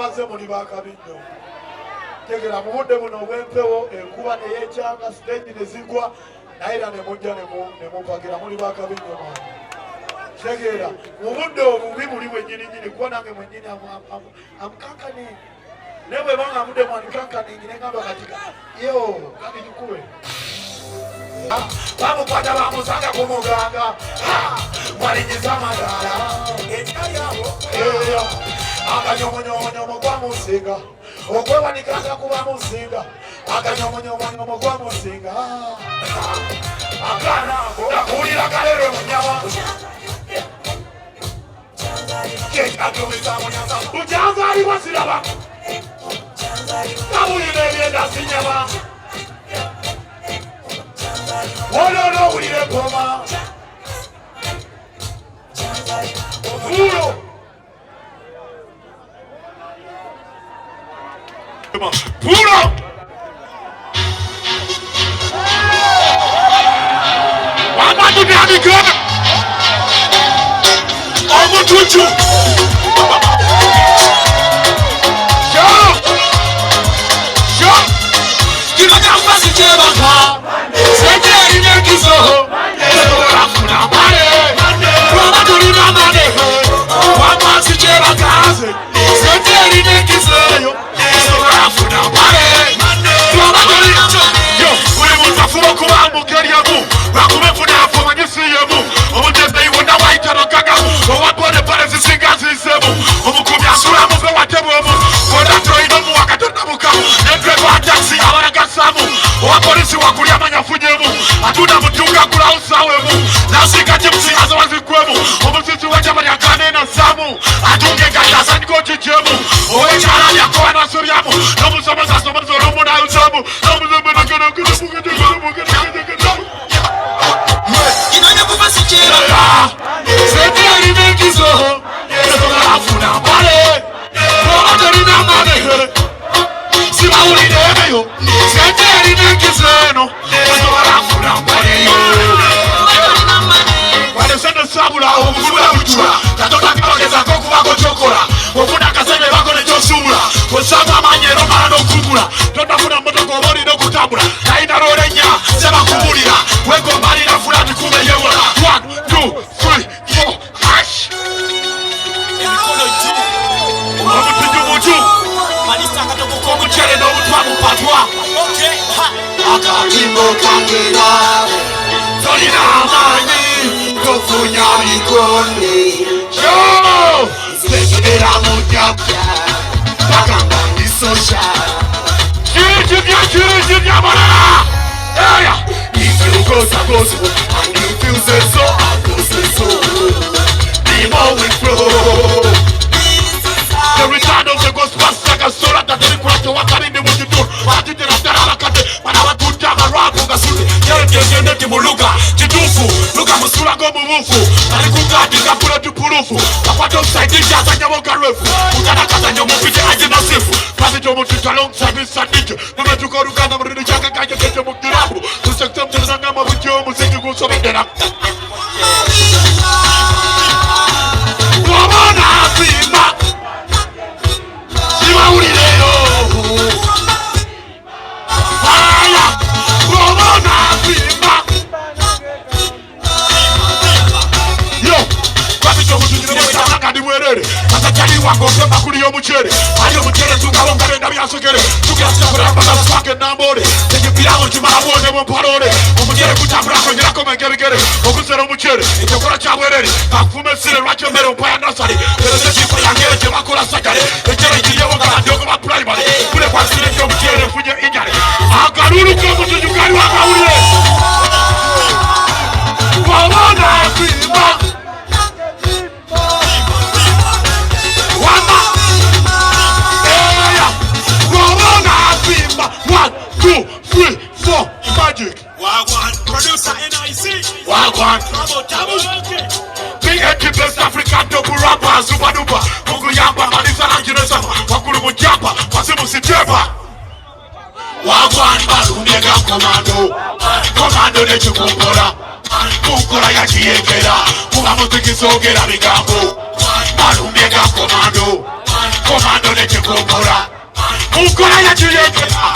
Baze muri bakabinyo tegera mu budde buno obw'empewo enkuba eyekyanga stage nezigwa naira ne mujja ne mupagira muri bakabinyo mwana tegera mu budde obubi buli bwennyini kuba nange mwennyini amukankani newe banga budde mwanikankani nyine ngamba katika yo kati tukube bamukwata bamusanga ku muganga mwalingiza amadala akanyomonyonyomo kwa musinga okwewanikanga kuba musinga akanyomonyonyomo kwa musinga akana akulira kalero munyama ujanzali wasiraba kabulira ebyenda sinyama wolono wulire goma ovulo puro wamadu nyamika omututu Komando Komando ne chikombora Mukora ya chiyekera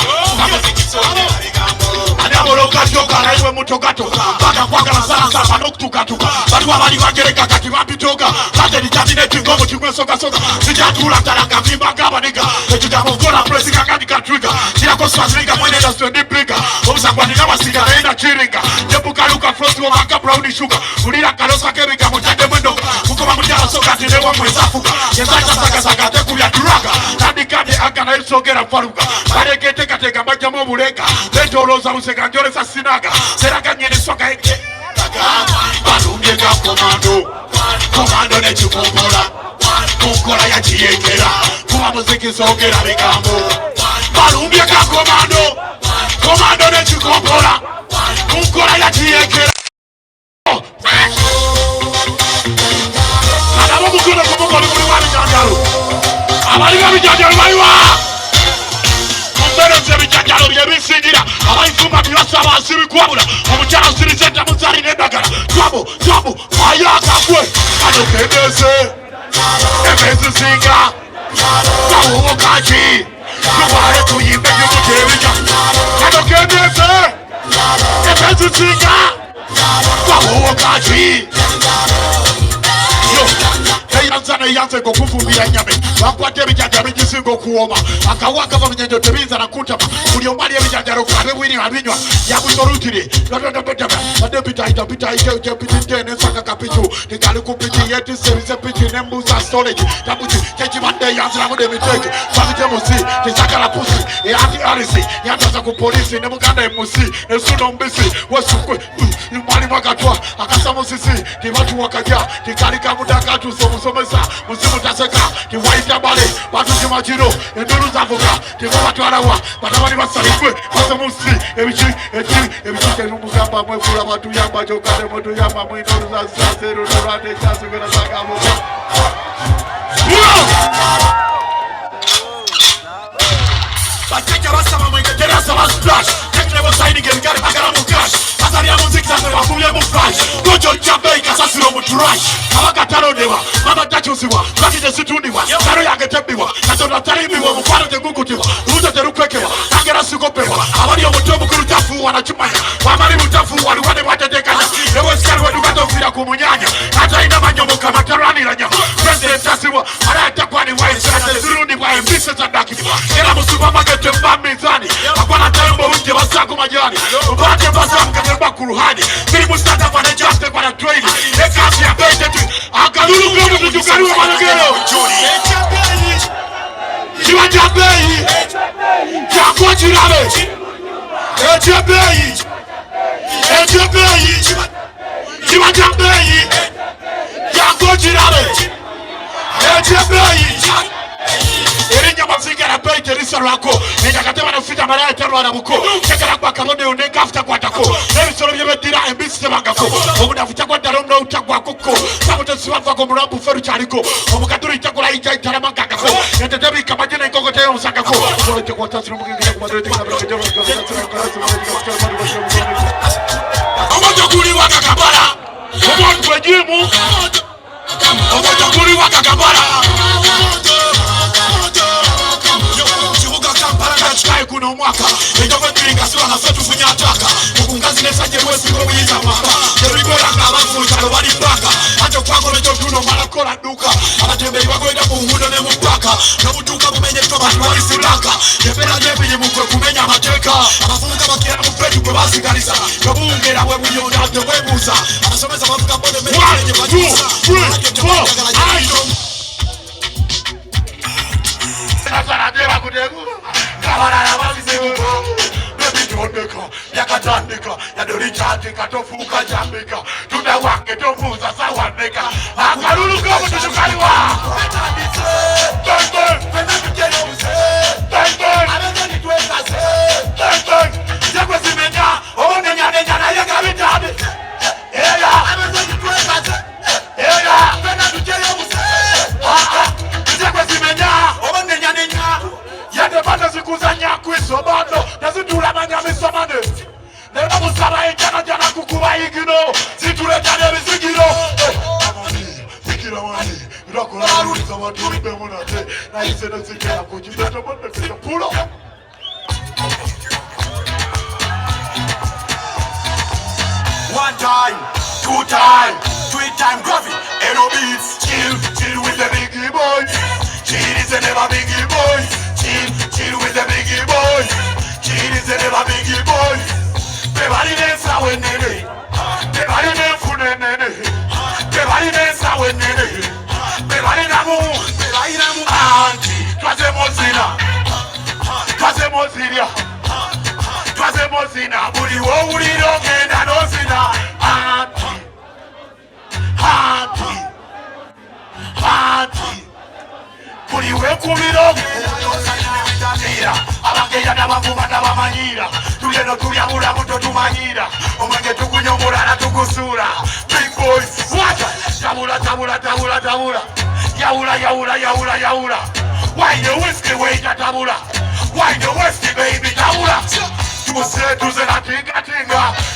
Adamoloka toka na iwe mutoka toka Baka kwaka na sana sana nokutuka tuka Batu wabali wagereka kati wapitoka Kate ni jatine tingomo chikwe soka soka Sijatula taraka vimba gaba nika Ejuga mokona presi kakani katrika Sila koswa zringa mwene da stendi plika Omsa kwa nina wasika reina chiringa Jepuka luka frosti wa maka brownie sugar Ulira kalosa kebika mutande mwendoka Mukoma mutala soka tinewa mwezafuka Yezaita saka saka teku ya turaga Nadi kade aka na isogera faruka Bareke teka teka majamo muleka Leto roza useka njole sa sinaga Seraka nyene soka heke Balumyega komando Komando ne chikombora Mukora ya chiyekera Kuwa muziki sogera bigambo Balumyega komando Komando ne chikombora Mukora ya chiyekera Adamo mukuna kumukoli kuli wali janjalo Abali wali janjalo waliwa Mumbere zebi janjalo liyebi singira Abali fuma biwasa abasiri kuwabula Omuchana usiri zeta muzari nedagara Twabo, mayaka kwe Kado kendese Emezi singa Kawo wakaji Kubare kuyimbe yumutebija Kado kendese Emezi singa Kawo wakaji Yanze kukufumbira nyame Wakwate bijanja bijisingo kuoma Akawaka va mnyenjo tebiza na kutama Uliomali ya bijanja kabe wini wabinywa Ya kutorutiri Adepita ite pitintene saka kapichu Nikali kupiti yeti serise piti nembuza storage Tabuchi kechi mande yanzi na mude miteki Fazite musi, tisaka la pusi Eati arisi, yantaza kupolisi Nemukanda emusi, nesuno mbisi Wesukwe, imali mwakatua Akasa musisi, kibatu wakaja Kikali kamudaka tu somusomesa Musimu taseka, kiwaita bale Batu kimajiro, enduru zavuka Kiko watu arawa, batabani basarikwe Kose musi, ebichi Kenumugamba mwefula watu yamba Jokane motu yamba mwinoru za saseru Nurande chasu gana sagamo Bateka basama mwenge terasa basplash Tekne bosaini gerikari magara mukash Azari ya muziki zase wakumye muflash Gojo jambe kasasiro muturash Awakataro dewa, mama tachusiwa Lakije situniwa, taro yage tebiwa Katona tarimiwa, mufano tegukutiwa Ruta terukwekewa, tangera sikopewa Awari ya mutomu kurutafu wanachumaya Wamari mutafu waluwane watedekana Ewe skari wedukato vira kumunyanya Hata ina manyomo kama tarani la nyama President tasiwa, harata kwani waisase Ziruni wa mbise zadaki Kera musuwa magete mbamizani Akwana taimbo wike wasaku majani Mbate basa mkatemba kuruhani Kiri mustata fane jaste kwa na trade Ekasi ya bete tu Akalulu gomu kutukaruwa managero Jiwa jambeyi Jakwa jirabe Ejebeyi Jiwa jambeyi Jakwa jirabe Ejebeyi Erinya mazinga na bei terisa lwako Nenya katema na fita maraya terwa na buko Chekala kwa kalone unenga afta kwa tako Nemi solo yebe dira mbisi sebangako Omuna futa kwa daromna utakwa koko Sabote siwafa kwa murabu feru chariko Omukaturi itakula ija itarama kakako Netetebi kamajina ikoko teo msakako Sole tekwa tasi numuki ngina kumadure tekwa Omotokuli waka kabara Omotwejimu Omotokuli waka kabara Chai kuna mwaka Ejogo tulinga siwa na fetu funyataka Mukungazi nesaje mwesi kumiza maka Yeriko yanga abafu chalo wadi paka Acho kwako lecho tuno malakola duka Abatembe iwako ida kuhudo ne mpaka Nabutuka mumenye toba tuwali silaka Yepena jebi ni mkwe kumenya mateka Abafunga makia mpetu kwa basi kanisa Kabungera webu yonate webuza Abasomeza mafuka mbode menye menye majusa 1, 2, 3 Sasa deba kudegu Kawarara wazisewu Baby tondeka Yakatandika Yadorichatika Tofuka jambika Tunawange tofuza sawaneka Akarulu kama tushukaliwa Tende Zekwe zimenya Oone nyane nyana yaka vitabi Eya Zekwe zimenya Oone nyane nyana Yadepata zikuza nyakwiso bando Nazitula manyami samane Nena musaba ijana jana kukuwa igino Zitule jane bizigino Amani, fikira mani Rakula ruliza watu ribe monate Na Pull up. One time, two time, three time coffee, and no beats. Chill with the biggie boys. Chill is the never biggie boys. Chill with the biggie boys. Chill is the never biggie boys. Bebali nesa wenene. Bebali nefune nene. Bebali nesa wenene. Bebali namu. Bebali namu. Anti. Twaze mozina. Twaze mozilia. Twaze mozina. Buri wo uri rogenda nozina. Anti. Anti. Anti. Buri we kubirogenda nozina. Abakeya n'abavuma n'abamanyira tuleno tulyabula muto tumanyira omwenge tukunyomulala tukusula big boys wacha tabula yaula why the whiskey waiter tabula why the whiskey baby tabula tuze na tinga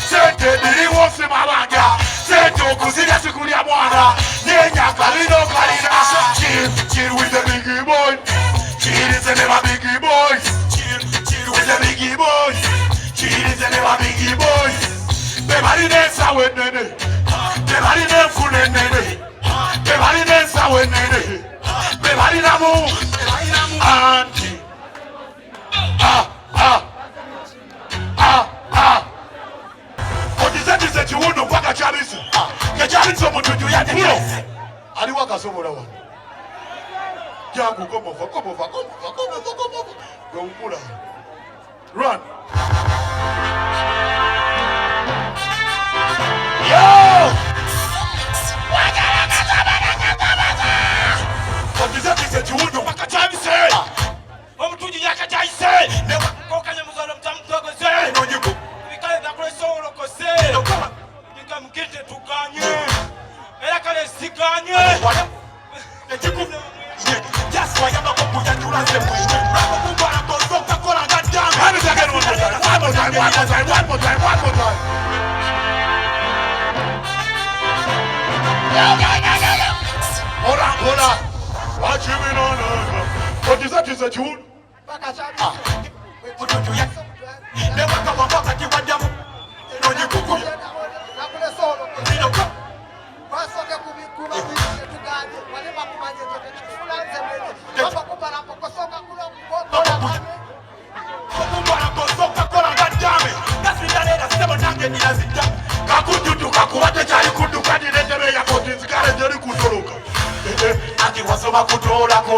sente diliwosi mabanga sente okuzirya sikulya mwana nenyaka lino kalina chill with the biggie boy. Chill is the never biggie boys. Chill with the biggie boys. Chill is the never biggie boys. Bebali nesa wenene. Bebali nefune nene. Bebali nesa wenene. Bebali namu. Anti. Odizetize chiwuno mpaka chabisi. Kechabisi omutuju ya tiro. Aliwaka sobola wa. Jangu, come over. Don't pull out. Run. Yo! What is that? You wouldn't want to try to say. I'm to the Yaka say. Never go can you Muslim Tamko say. No, you go. We can't have a soul of say. No, come on. You come get it to Kanye. And I can't see Kanye. What? That's why I'm not going to put that to us. One more time. Hold on. Watch him in on us. What is that? Is that you? Never come on back at you. When you go. Wasoma kutola ko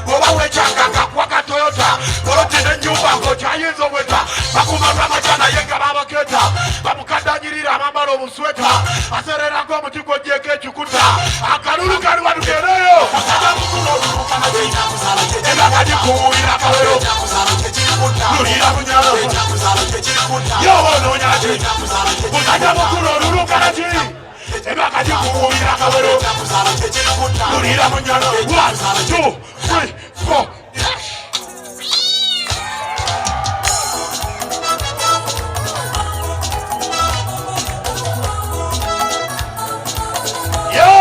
Oba wechanga ngakwaka Toyota Olotine nyumba ngocha yizo weta Bakumara machana yenga baba keta Bamukadanyirira amambalo omusweta Aserera ngo mutiko jeke chukuta Akalulu kanu wadukereyo Ebakaji kuwira kawero Lurira munyalo Yowo nonyaji Mutaja mukulo lulu kanaji Ebakaji kuwira kawero Lurira munyalo 1, 2, 3, 4 Yo!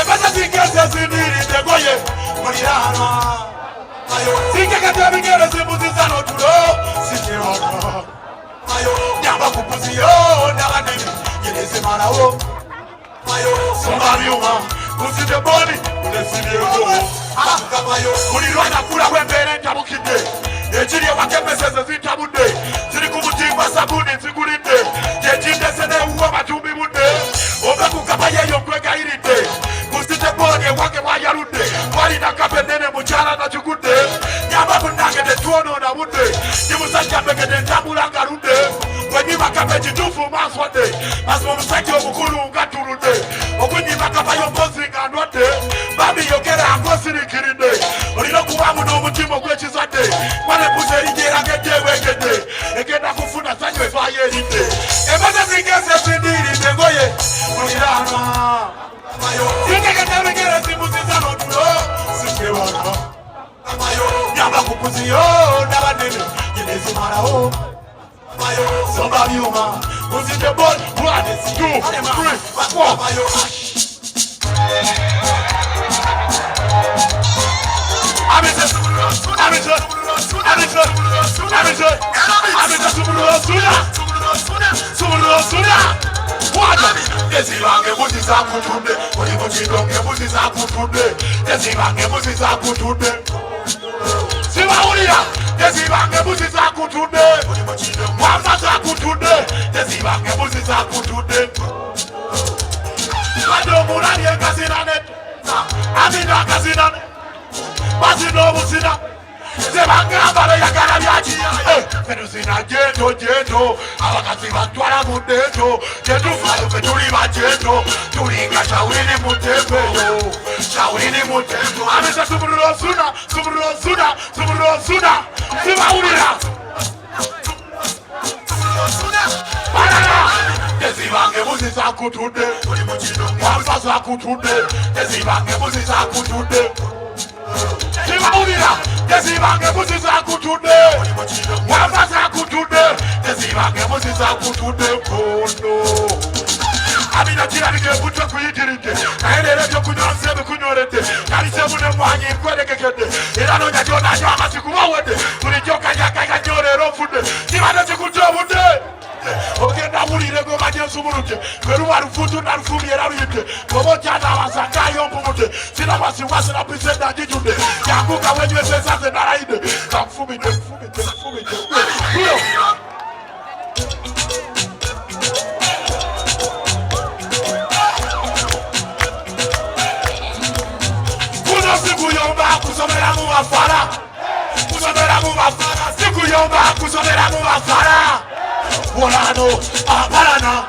Ebata zingeze ziniri tegoye Mulirana Zingekete bigere zimuziza notulo Sikeoka Nyamba kupuziyo Nabanini Yeleze marawo Somba myuma Kusite boni Ulesili yoto Mulirwana kula wembele ntabukide Ejiri wakemeseze zitabude Ziri kumutimba sabuni zigulide Jejinde sene uwa matumbi mude Obe kukapaye yokweka iride Kusite boni wake wayarude Wali nakapenene mchana na chukude Nyamba bunangede tuono na mude Nimusanja pekede ntabulanga rude Wenyi makape jitufu maswade Masmo msaki omukulu ungaturude Okunyi makape yombozi ngandwade Babi yokera angosiri kiride Olino kuwamu no mutimo kwechizade Mwane puse injera gede wegede Egeda kufuna sanyo efaye ride Ebata zingeze sindiri tengoye Mulirana Zingekete wegere simuziza notulo Sikewaka Nyamba kukuziyo Nabanene Yelezi marao Somba myuma Kusite boni 1, 2, 3, 4 Desibange buzi zakutunde, uri muchidonge buzi zakutunde, desibange buzi zakutunde. Sibaulira, desibange buzi zakutunde, wama zakutunde, desibange buzi zakutunde. Kado murali engazinane, amina gazinane, basino busina. Zebanga bale yagala byachi fedusina jendo abakazi batwala mudeto jetufayo fetuli bajendo tulinga shawini mutembe amisa sumuriro suna sibaulira Desibange buzi zakutunde wamsa zakutunde desibange buzi zakutunde Sibaulira Desibange buzi zakutunde wamsa zakutunde desibange buzi zakutunde kono Amina kirabike butwe kuyitirike naendele byo kunyonsebe kunyorete nalisebune mwanyi kwedekekede era nonya jona jwa masiku wawede tulijoka yakaya nyorero fude kibade chikutobude ogenda bulire go majensu bulute beruwa rufutu na rufumi era ruyite gobo jana wasanga yombumude sina wasiwasi na pisenda jijude yanguka wenywe sesase naraide kamfumite kuno sikuyomba kusomera mu mafara sikuyomba kusomera mu mafara Volano, Aparana.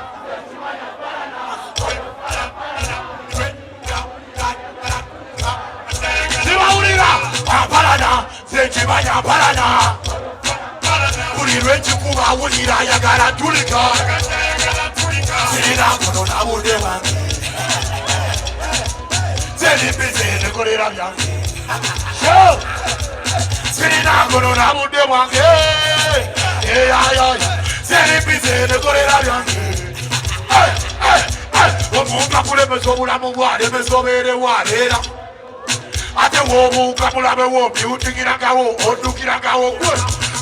Sibaulira, Aparana, Sechibanya Aparana. Ulirenchi kuba ulira yagara tulika. Sirina kono na bude wangi. Selipise nekolera byangi. Yo! Sirina kono na bude wangi. Selipise nekolera byangi. Omuntu akulembeza obulamu bwale besobere walera. Ate wobuuka mulabe wombyutingirangawo oddukirangawo gwe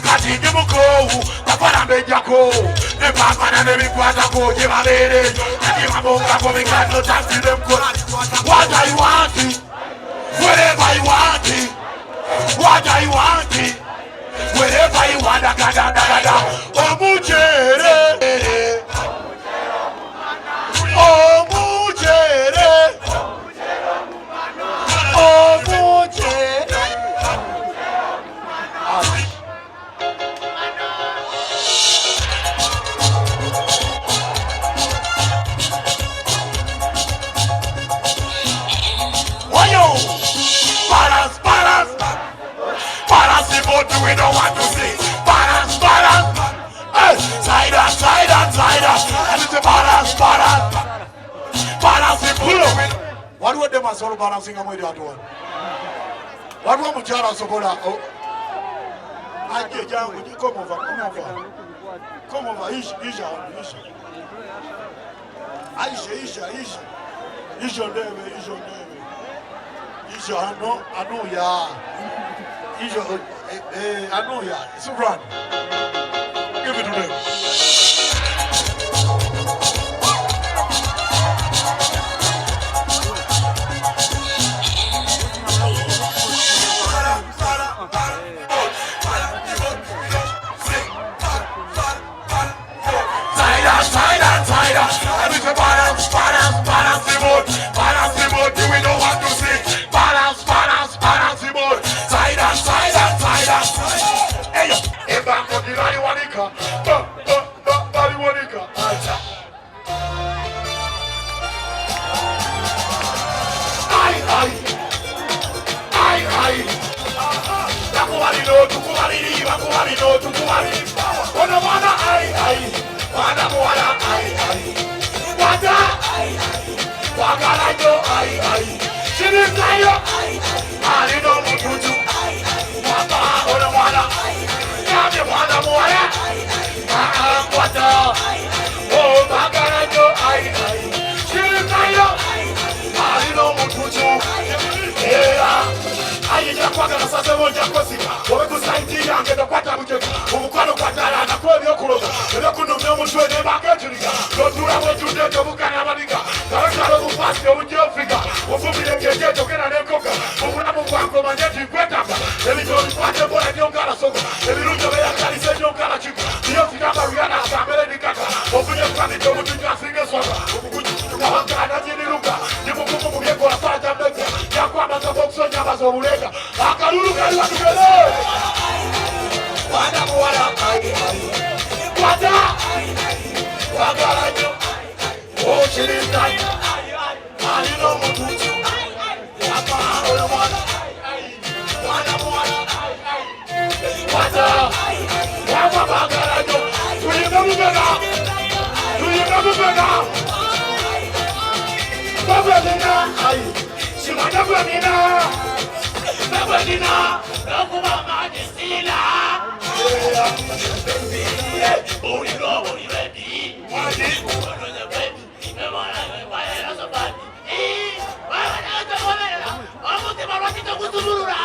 kati ndi mukowu bakwalambejjako ne pampana nebikwatako gye babeere agibamongako biganno tasire mkola What I want it, wherever I want it, what I want it, wherever I want da omujere we don't want to see balance. Hey, side on. And it's a balance. Balance, pull up. What would them as all balancing and with that one? What would Mujara Sobola? Oh, I get down with you. Come over. Isha. I know, yeah. I know, yeah. It's a run. Give it to them. Side on. And it's a balance the boat. Do we know what to see? Balance the boat. Side on. Hey, if I'm not the Wanika. Ai. Tukumari. Wana, ai. Wana, ai. Wada, ai. Wakalayo, ai. Shirisayo, ai. Alino mututu, ai. Wada, wana. Yami wana, wada. Oh, wakalayo, ai. Shirisayo, ai. Alino mututu, yeah. Ai, kwagala sase bonja kosika obe kusaidia ngenda kwata bucheka umukwano kwatala na kwa byokuloga era kunomya omutwe ne baketulika totula botude tobukana abaliga kalakalo bupasi obujja Afrika ofumire ngeje tokera nekoka obulamu bwanko manyeti kwetaka ebitoli kwate bola nyongala soko ebirunjo beya kalise nyongala chiko iyo fitaka ruyana asambele nikaka ofunye kwani tomutuja singe soka okukuji tukawangana jiniruka nimukumu kubyekola fata mbeka yakwa mazabokso nyabazo obulega akalulu kali watugele wana muwala kwata wagalajo ochirinda alino mututu yaparo ya wana muwala kwata wama bagalajo tuyinga mubega babelina simanya bwamina babelina okuba magisila uliro uliredi wadi uliredi emana bayera sabati bayera sabati amuti marwati kuzuburura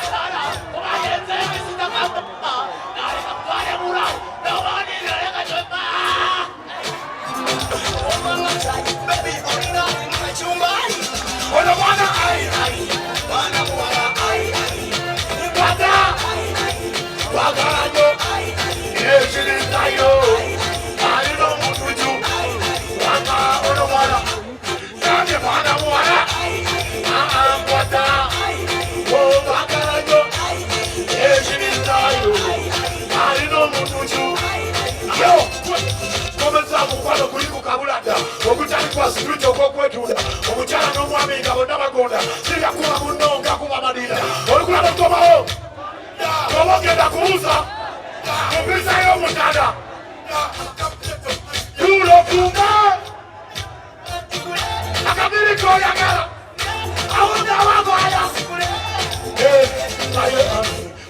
ayala kubayenze sitaka nari kapare mura nobody nari kachopa baby ona machumbani ona wana ai wana mwana ai kwata wagarajo eshiri tayo alino mutuju wana ona wana nani wana mwana kwata wagarajo eshiri tayo alino mutuju yo komeza mukwano kuliko kabulada okutali kwa spiritual okwetunda omukyala n'omwami nga bonna bagonda kirya kuba munonga kuba madina olikula bakomawo oba ogenda kuwuza mupisayo omutanda tulokunga akabiri koyagala awunda wagwaya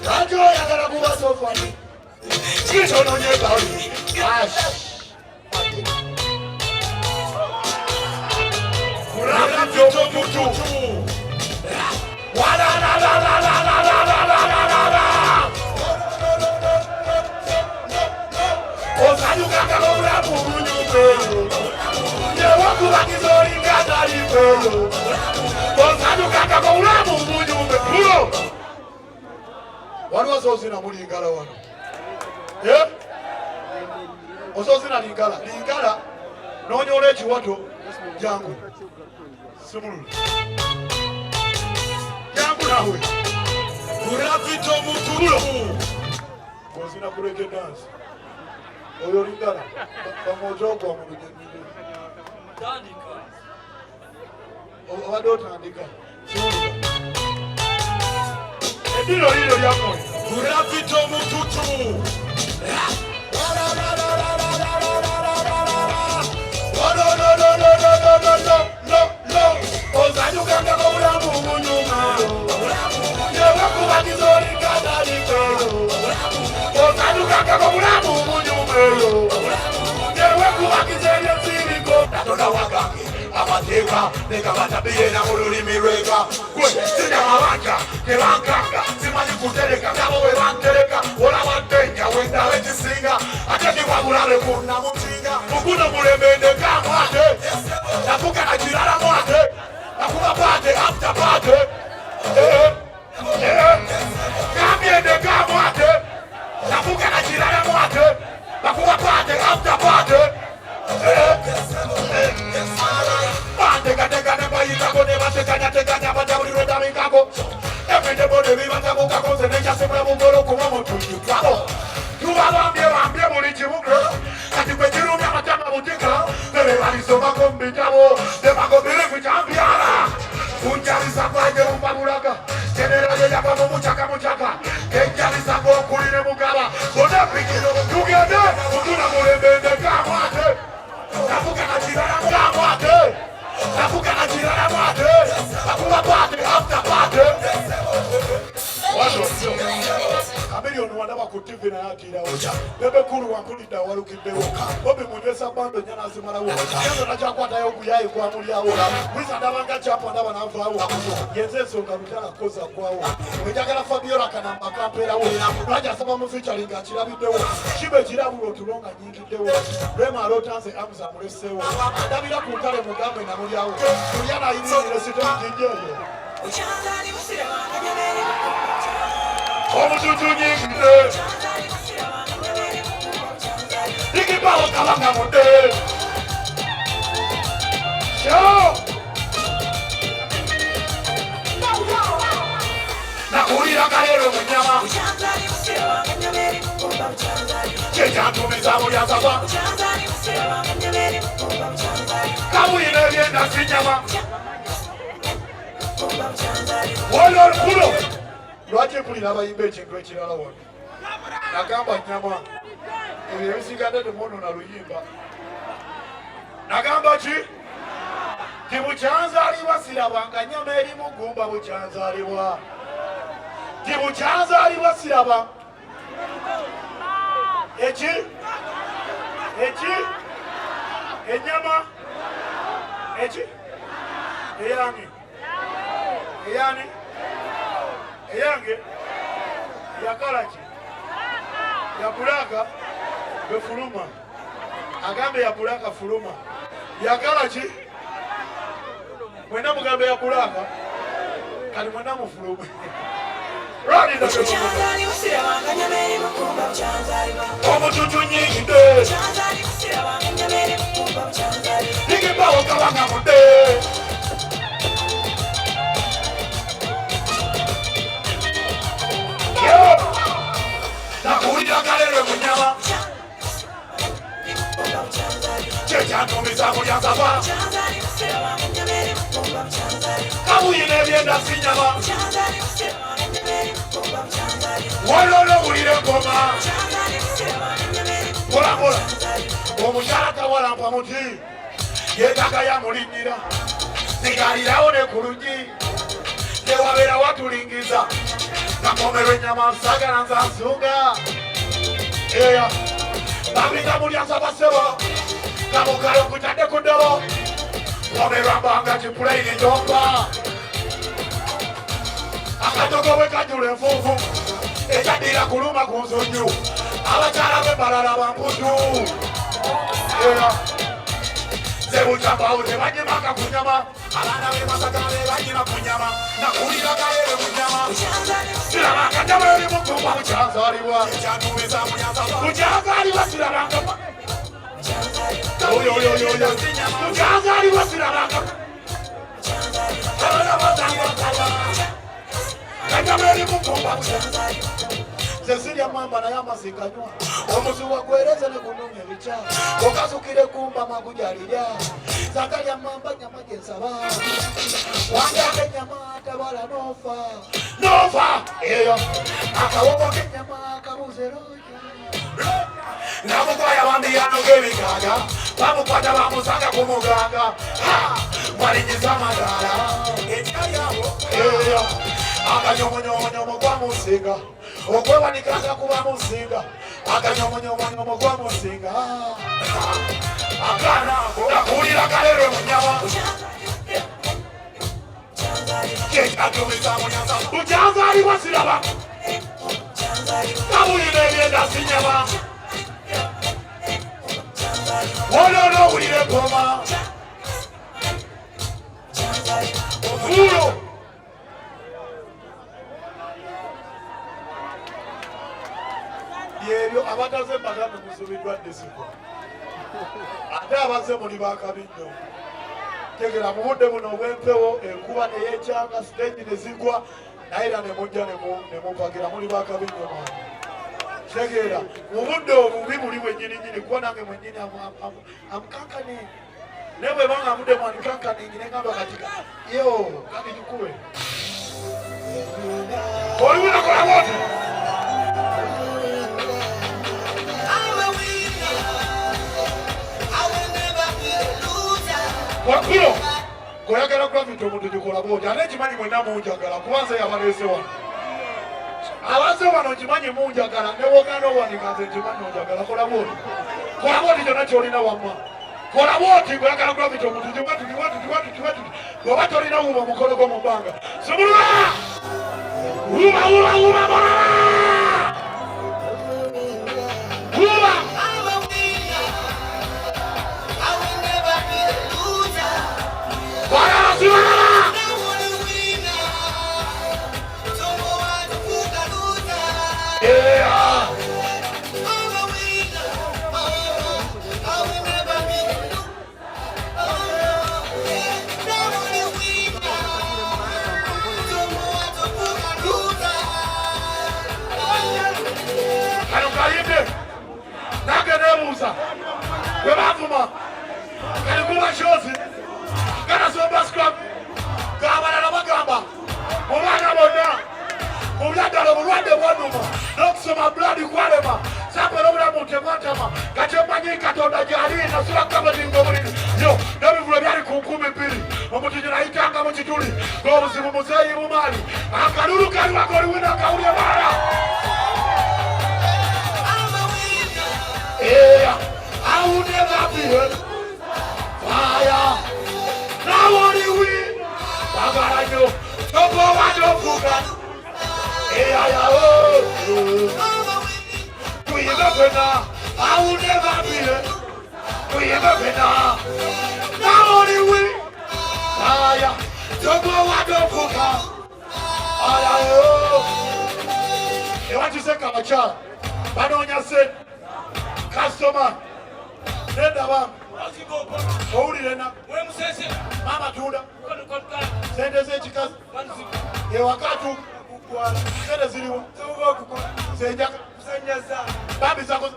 laki oyagala kuba sofani kikyononyegaoli waliwo zozina mulingala wano osozina lingala nonyola ekiwato jangu simululu jangu nawe urafite omukulu kozina kureke dansi oyo lingala bamwojogwa mu lujenire obadde otandika simululu ediro liro lyamwe urafite omututu ozanyuganga obulamu bunyuma yewakubagiza olingadalike ozanyuganga obulamu bunyuma yewekubagiza ebyensiriko natonda wagange amateeka negabatabiyena mu lulimi lweka gwe sinyamabanja tebankanga simanyi kutereka nabo bwe bantereka olawaddenja wendawe kisinga ate ndiwabulabe kunnamutinga muguno mulembendekamu ate navuga na kiralamu ate nakuba pate after pate kamyendekamu ate navuga na kiralamu ate nakuba pate after pate bantegategane bayitako nebateganyateganya bajabulirwe damikako ebindebode bibatakukako nze nekyasemula mugolo kuba mutuyitwabo tubabambye buli kibuga kati kwe kirumya amatama butika nebebalisomako mubitabo nebagobirivu kyambyala kunjalisa kwaje mubabulaga generale yava mumucaka kenjalisako okulire mugaba bonapikiro tugende mutuna mulembendekamu ate navuga na kiralamu ate navuga na kiralamu ate akuba pate after pate wano kamilioni wanaba ku TV na atirawo bebe kulu wampulidda walukiddewo bobi munywesa bando nyana azimalawo yenzo nakyakwatayo okuyayi kwamulyawo bwiza ndabanga kyapa ndaba navaawo yenze ensonga lutala koza gwawo wenjagala Fabiola kanamba kamperawo lwajasaba mu featuring akirabiddewo kibe kirabula otulonga nyingiddewo lwema alotanze amuza muleseewo ndabira ku ntale mugambe namulyawo tulyana ayimiridde sitemujinjeeyo omututu nyingidde ikibawo kabanga mudde nakuwulira kalero mu nnyama kyekyantumiza mulyasaba kabuyina ebyenda si nnyama olwo olukulo lwaki mpulira abayimba ekintu ekirala wano nagamba nnyama ebyo ebisigadde temuono na luyimba nagamba ki ti bukyanzaalibwa sirabanga nnyama eri mugumba bukyanzaalibwa ti bukyanzaalibwa siraba eki ennyama eki eyani eyange yakalaki yapulaka befuluma agambe yapulaka fuluma yakalaki mwena mugambe yapulaka kali mwena mufulume omututu nyingide ikibawo kabanga mudde nakuwulira kalero mu nnyama kyekyantumiza mulyasaba kabuyina ebyenda si nnyama wololo wulire engoma mpolampola omukyala kawalampa muti yetaaga yamulinyira sigalirawo ne ku lugi newabeera watulingiza nakomerwa ennyama nsagala nza nsunga eya babita mulyasaba sebo kamukalo kutadde ku ddobo komerwa mbanga kipulaini ntomba akatogo bwe kajula enfuufu ekyadira kuluma ku nsonyu abakyala be balala bamputu zebucambawo tebanyimaka ku nyama abaana be masaka be banyima ku nyama nakuwulira kalere ku nyama sirabanga nyama eri mugumba bukyanzaalibwa bukyanzaalibwa sirabanga bukyanzaalibwa sirabanga kanyama eri mugumba zesirya mamba naye amasikanywa omuzuwa gwereze ne kunonya ebikyala okasukire kumba magujalirya zakalya mamba nyama gyensaba wanjaka ennyama tabala nofa eyo akawogo k'ennyama kabuze roja namukwaya bambiyano g'ebigaaga bamukwata bamusanga ku muganga mwalinyiza amadaala eyo akanyomonyomonyomo gwamusinga okwewanikanga kuba musinga akanyomonyomonyomo gwamusinga akaana ako nakuwulira kalero mu nnyama kyekatumiza munyaza bukyanzaalibwa siraba kabuyina ebyenda si nnyama wololo owulira engoma ovuulo byebyo abataze mbagambe musubiddwa disiko ate abaze muli bakabi nnyo tegera mu budde buno obw'empewo enkuba neyekyanga siteegi ne zigwa naye era ne mujja ne mupagira muli bakabi nnyo mwana tegeera mu budde obubi buli bwennyininyini kuba nange mwennyini amukankane naye bwe banga mudde mwankankaningi ne ngamba katika yo kati tukube olibunakola bwoti wakiro goyagala gravity omuntu gikola bwoti ate ekimanyi mwenna munjagala kubanza yabaleese wano abaze wano nkimanyi munjagala ne wogana owanikaze nkimanyi onjagala kola bwoti kyonna kyolina wamma kola bwoti gweyagala gravity omuntu tiwatuti bwoba tolina wuba mukolo gwo mu bbanga subulula wuba Webavuma kalikuba shozi kanasoba scrap kabalala bagamba omwana bonna obuladala obulwadde bwannuma n'okusoma blood kwalema sapala obulamu temwatama kati omanyi katonda gyali nasula kabadinga obuliri yo n'ebivulo byali ku 12 omuti gyinayitanga mu kituli ng'obuzibu muzeeyi bumaali akalulu kaliwaka oliwina kawulye baala I will never be hurt. Fire. Now only we. Bagarayo. Don't go and don't forget. We never know. I will never be hurt. We never know. Now only we. Fire. Don't go and don't forget. You want to say Kamacha? Banonya said, customer. Nenda ba owulire na mama tunda sente z'ekikazi ewakatu sente ziriwo senjaka bambi zako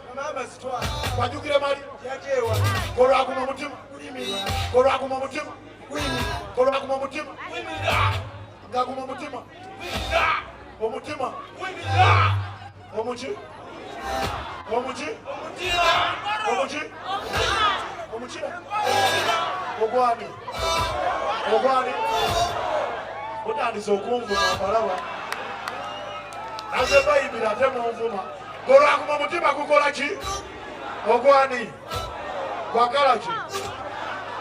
wajukire mali kolwakuma omutima kolwakuma omutima kolwakuma omutima ngakuma omutima omutima omuki omuki omuki omuki ogwani otandise okunvuma amalawa naze bayibira ate munvuma golwakuma omutima gukola ki ogwani gwakala ki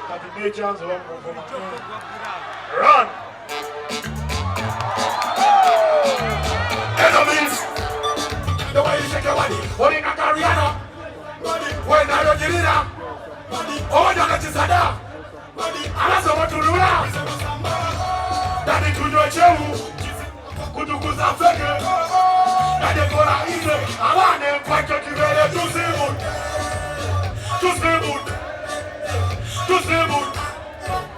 kati nekyanze bamunvuma run enemies the way you shake your body holding a Kariana when I don't get it up oh you're not just a dog I'm so much to do now that it could do a show could you go some second that you go out easy I want them quite to give it to Simon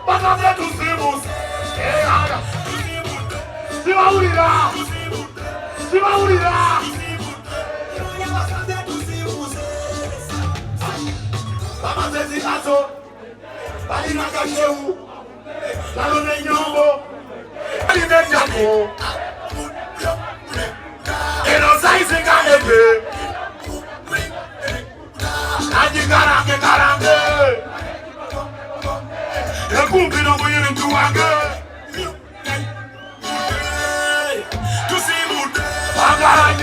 but I said to Simon yeah Simaurira Mama zezi nazo Balina kashewu Lalone nyombo Balina nyambo Eno saizi kanebe Kaji karange Ekumbi no muyiri mtuwange Tusimu Bagara